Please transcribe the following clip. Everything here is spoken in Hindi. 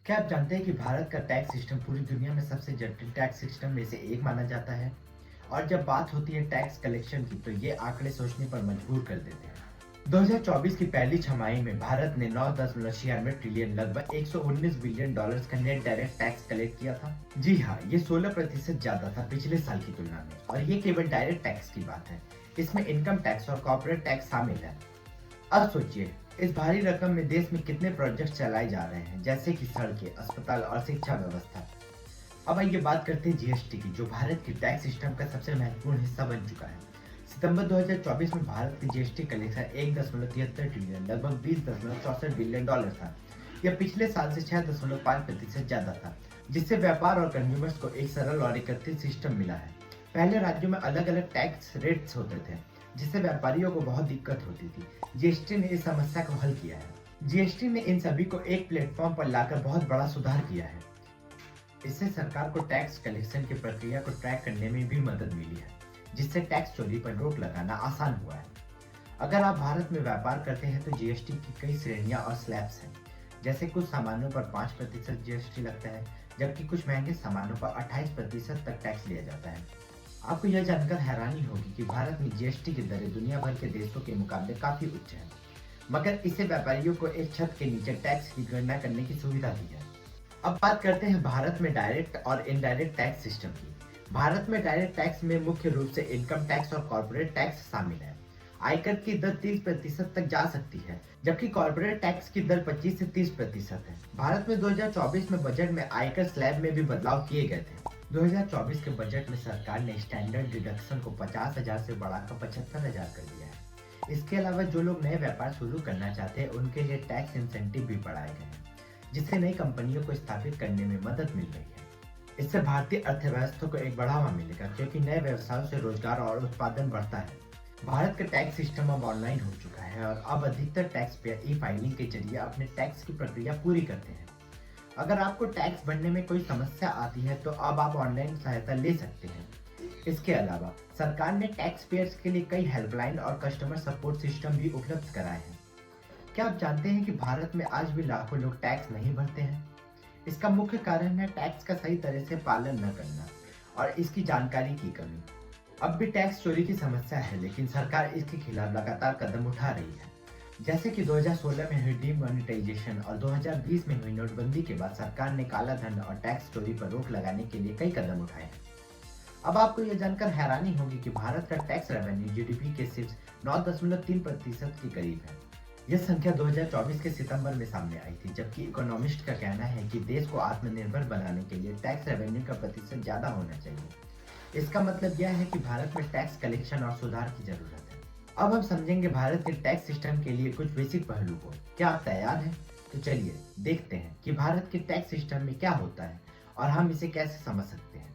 क्या आप जानते हैं कि भारत का टैक्स सिस्टम पूरी दुनिया में सबसे जटिल टैक्स सिस्टम में से एक माना जाता है? और जब बात होती है टैक्स कलेक्शन की, तो ये आंकड़े सोचने पर मजबूर कर देते हैं। 2024 की पहली छमाही में भारत ने 9.96 ट्रिलियन, लगभग 119 बिलियन डॉलर्स का नेट डायरेक्ट टैक्स कलेक्ट किया था। जी हाँ, ये 16% ज्यादा था पिछले साल की तुलना में, और ये केवल डायरेक्ट टैक्स की बात है। इसमें इनकम टैक्स और कॉर्पोरेट टैक्स शामिल है। अब सोचिए, इस भारी रकम में देश में कितने प्रोजेक्ट चलाए जा रहे हैं, जैसे कि सड़कें, अस्पताल और शिक्षा व्यवस्था। अब आइए बात करते हैं जीएसटी की, जो भारत के टैक्स सिस्टम का सबसे महत्वपूर्ण हिस्सा बन चुका है। सितंबर 2024 में भारत की जीएसटी कलेक्शन 1.73 ट्रिलियन, लगभग 20.64 बिलियन डॉलर था। यह पिछले साल से 6.5% ज्यादा था, जिससे व्यापार और कंज्यूमर्स को एक सरल और एकत्रित सिस्टम मिला है। पहले राज्यों में अलग अलग टैक्स रेट्स होते थे, जिससे व्यापारियों को बहुत दिक्कत होती थी। जीएसटी ने इस समस्या को हल किया है। जीएसटी ने इन सभी को एक प्लेटफॉर्म पर लाकर बहुत बड़ा सुधार किया है। इससे सरकार को टैक्स कलेक्शन की प्रक्रिया को ट्रैक करने में भी मदद मिली है, जिससे टैक्स चोरी पर रोक लगाना आसान हुआ है। अगर आप भारत में व्यापार करते हैं तो जीएसटी की कई श्रेणियां और स्लैब्स हैं। जैसे कुछ सामानों पर 5% जीएसटी लगता है, जबकि कुछ महंगे सामानों पर 28% तक टैक्स लिया जाता है। आपको यह जानकर हैरानी होगी कि भारत में जीएसटी की दरें दुनिया भर के देशों के मुकाबले काफी उच्च है, मगर इसे व्यापारियों को एक छत के नीचे टैक्स की गणना करने की सुविधा दी है। अब बात करते हैं भारत में डायरेक्ट और इनडायरेक्ट टैक्स सिस्टम की। भारत में डायरेक्ट टैक्स में मुख्य रूप से इनकम टैक्स और कॉर्पोरेट टैक्स शामिल है। आयकर की दर 30% तक जा सकती है, जबकि कॉर्पोरेट टैक्स की दर 25 से 30% है। भारत में 2024 में बजट में आयकर स्लैब में भी बदलाव किए गए थे। 2024 के बजट में सरकार ने स्टैंडर्ड डिडक्शन को 50,000 से बढ़ाकर 75,000 कर दिया है। इसके अलावा जो लोग नए व्यापार शुरू करना चाहते हैं, उनके लिए टैक्स इंसेंटिव भी बढ़ाए गए हैं, जिससे नई कंपनियों को स्थापित करने में मदद मिल रही है। इससे भारतीय अर्थव्यवस्था को एक बढ़ावा मिलेगा, क्योंकि नए व्यवसायों से रोजगार और उत्पादन बढ़ता है। भारत का टैक्स सिस्टम अब ऑनलाइन हो चुका है, और अब अधिकतर टैक्स पेयर ई फाइलिंग के जरिए अपने टैक्स की प्रक्रिया पूरी करते हैं। अगर आपको टैक्स भरने में कोई समस्या आती है, तो अब आप ऑनलाइन सहायता ले सकते हैं। इसके अलावा सरकार ने टैक्स पेयर्स के लिए कई हेल्पलाइन और कस्टमर सपोर्ट सिस्टम भी उपलब्ध कराए हैं। क्या आप जानते हैं कि भारत में आज भी लाखों लोग टैक्स नहीं भरते हैं? इसका मुख्य कारण है टैक्स का सही तरह से पालन न करना और इसकी जानकारी की कमी। अब भी टैक्स चोरी की समस्या है, लेकिन सरकार इसके खिलाफ लगातार कदम उठा रही है। जैसे कि 2016 में हुई डीमोनेटाइजेशन और 2020 में हुई नोटबंदी के बाद सरकार ने काला धन और टैक्स चोरी पर रोक लगाने के लिए कई कदम उठाए हैं। अब आपको यह जानकर हैरानी होगी कि भारत का टैक्स रेवेन्यू जीडीपी के सिर्फ 9.3% के करीब है। यह संख्या 2024 के सितंबर में सामने आई थी, जबकि इकोनॉमिस्ट का कहना है कि देश को आत्मनिर्भर बनाने के लिए टैक्स रेवेन्यू का प्रतिशत ज्यादा होना चाहिए। इसका मतलब यह है कि भारत में टैक्स कलेक्शन और सुधार की जरूरत है। अब हम समझेंगे भारत के टैक्स सिस्टम के लिए कुछ बेसिक पहलू को। क्या आप तैयार हैं? तो चलिए देखते हैं कि भारत के टैक्स सिस्टम में क्या होता है और हम इसे कैसे समझ सकते हैं।